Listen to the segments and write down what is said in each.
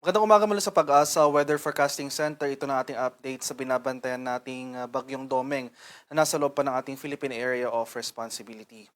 Magandang umaga mula sa Pag-asa Weather Forecasting Center. Ito na ating update sa binabantayan nating bagyong Domeng na nasa loob pa ng ating Philippine Area of Responsibility.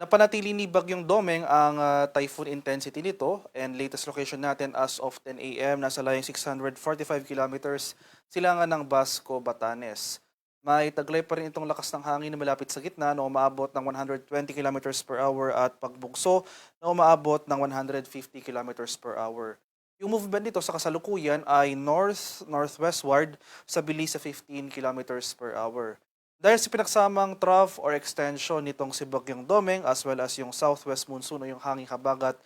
Napanatili ni bagyong Domeng ang typhoon intensity nito and latest location natin as of 10 a.m. nasa layong 645 kilometers silangan ng Basco, Batanes. May taglay pa rin itong lakas ng hangin na malapit sa gitna na umaabot ng 120 kilometers per hour at pagbugso na umaabot ng 150 kilometers per hour. Yung movement nito sa kasalukuyan ay north-northwestward sa bilis sa 15 kilometers per hour. Dahil sa pinagsamang trough or extension nitong si Bagyong Domeng as well as yung southwest monsoon o yung hanging habagat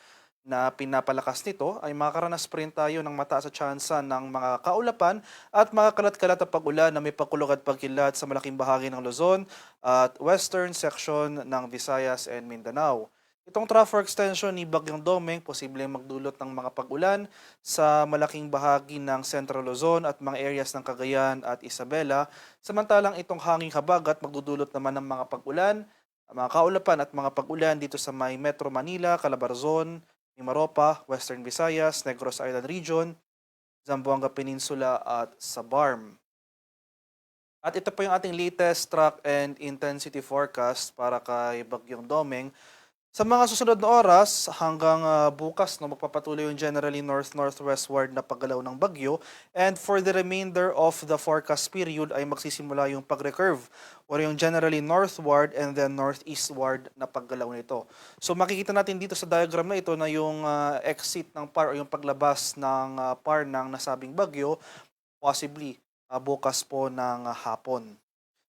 na pinapalakas nito ay makakaranas pa rin tayo ng mataas sa tsansa ng mga kaulapan at mga kalat-kalat na pag-ulan na may pagkulog at pagkilat sa malaking bahagi ng Luzon at western section ng Visayas and Mindanao. Itong trough or extension ni Bagyong Domeng posibleng magdulot ng mga pag-ulan sa malaking bahagi ng Central Luzon at mga areas ng Cagayan at Isabela. Samantalang itong hanging habagat magdudulot naman ng mga pag-ulan, mga kaulapan at mga pag-ulan dito sa may Metro Manila, Calabarzon, Mimaropa, Western Visayas, Negros Island Region, Zamboanga Peninsula at Sabarm. At ito po yung ating latest track and intensity forecast para kay Bagyong Domeng. Sa mga susunod na oras hanggang bukas no magpapatuloy yung generally north-northwestward na paggalaw ng bagyo and for the remainder of the forecast period ay magsisimula yung pag-recurve or yung generally northward and then northeastward na paggalaw nito. So makikita natin dito sa diagram na ito na yung exit ng PAR o yung paglabas ng PAR ng nasabing bagyo possibly bukas po ng hapon.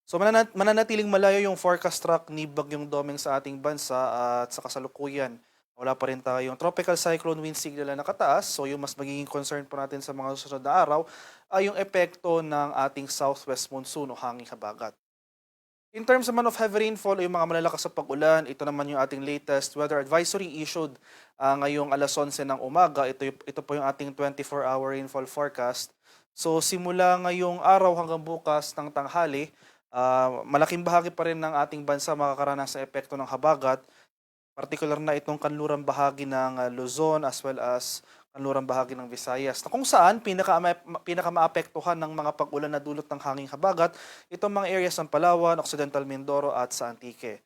So mananatiling malayo yung forecast track ni Bagyong Domeng sa ating bansa at sa kasalukuyan. Wala pa rin tayong tropical cyclone wind signal na nakataas. So yung mas magiging concern po natin sa mga susunod na araw ay yung epekto ng ating southwest monsoon o hanging habagat. In terms naman of heavy rainfall o yung mga malalakas sa pag-ulan, ito naman yung ating latest weather advisory issued ngayong alas 11 ng umaga. Ito po yung ating 24-hour rainfall forecast. So simula ngayong araw hanggang bukas ng tanghali, malaking bahagi pa rin ng ating bansa makakaranas sa epekto ng habagat, partikular na itong kanlurang bahagi ng Luzon as well as kanlurang bahagi ng Visayas na kung saan pinaka-maapektuhan ng mga pag-ulan na dulot ng hanging habagat itong mga areas ng Palawan, Occidental Mindoro at sa Antique.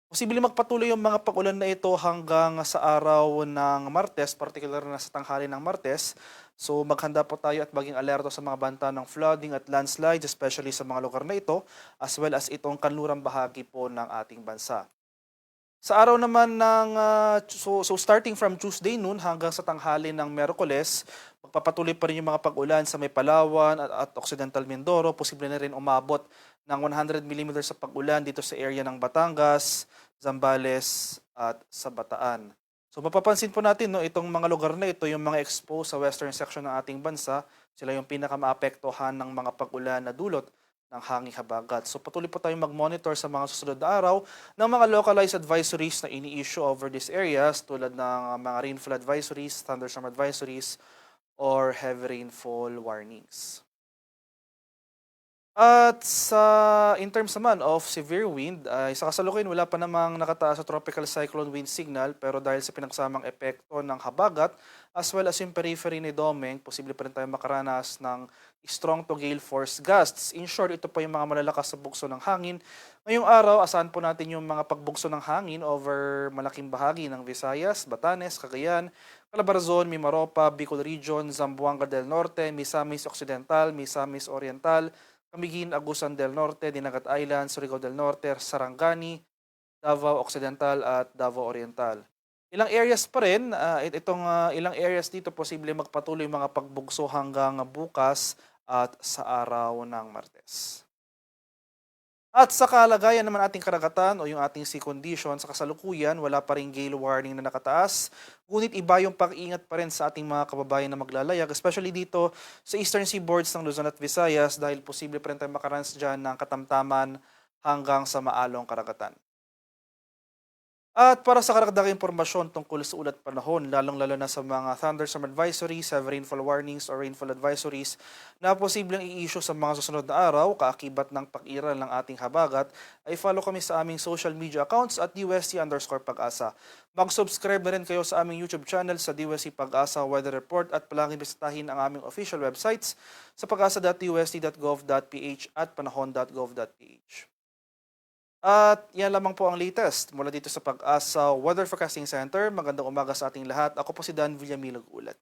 Posible magpatuloy yung mga pag-ulan na ito hanggang sa araw ng Martes, partikular na sa tanghali ng Martes. So maghanda po tayo at maging alerto sa mga banta ng flooding at landslides, especially sa mga lugar na ito, as well as itong kanlurang bahagi po ng ating bansa. Sa araw naman ng so starting from Tuesday noon hanggang sa tanghali ng Miyerkules, magpapatuloy pa rin yung mga pag-ulan sa may Palawan at Occidental Mindoro. Posible na rin umabot ng 100 millimeters sa pag-ulan dito sa area ng Batangas, Zambales at sa Bataan. So mapapansin po natin no, itong mga lugar na ito, yung mga exposed sa western section ng ating bansa, sila yung pinakamaapektuhan ng mga pag-ulan na dulot ng hanging habagat. So patuloy po tayong mag-monitor sa mga susunod na araw ng mga localized advisories na ini-issue over these areas tulad ng mga rainfall advisories, thunderstorm advisories, or heavy rainfall warnings. At in terms naman of severe wind, ay sa kasalukuyan wala pa namang nakataas sa tropical cyclone wind signal pero dahil sa pinagsamang epekto ng habagat as well as yung periphery ni Domeng, posible pa rin tayo makaranas ng strong to gale force gusts. In short, ito pa yung mga malalakas sa bugso ng hangin. Ngayong araw, asahan po natin yung mga pagbugso ng hangin over malaking bahagi ng Visayas, Batanes, Cagayan, Calabarzon, Mimaropa, Bicol Region, Zamboanga del Norte, Misamis Occidental, Misamis Oriental, Camiguin, Agusan del Norte, Dinagat Island, Surigao del Norte, Sarangani, Davao Occidental at Davao Oriental. Ilang areas pa rin, ilang areas dito posible magpatuloy mga pagbugso hanggang bukas at sa araw ng Martes. At sa kalagayan naman ating karagatan o yung ating sea condition sa kasalukuyan, wala pa ring gale warning na nakataas. Ngunit iba yung pag-iingat pa rin sa ating mga kababayan na maglalayag, especially dito sa eastern seaboards ng Luzon at Visayas dahil posible pa rin tayong makaranas dyan ng katamtaman hanggang sa maalong karagatan. At para sa karagdagang impormasyon tungkol sa ulat panahon, lalong-lalo na sa mga thunderstorm advisories, heavy rainfall warnings or rainfall advisories na posibleng i-issue sa mga susunod na araw, kaakibat ng pag-iral ng ating habagat, ay follow kami sa aming social media accounts at DUST_Pag-asa. Mag-subscribe na rin kayo sa aming YouTube channel sa DUST Pag-asa Weather Report at palaging bisitahin ang aming official websites sa pag-asa.dust.gov.ph at panahon.gov.ph. At yan lamang po ang latest mula dito sa Pag-asa Weather Forecasting Center. Magandang umaga sa ating lahat. Ako po si Dan Villamilog ulit.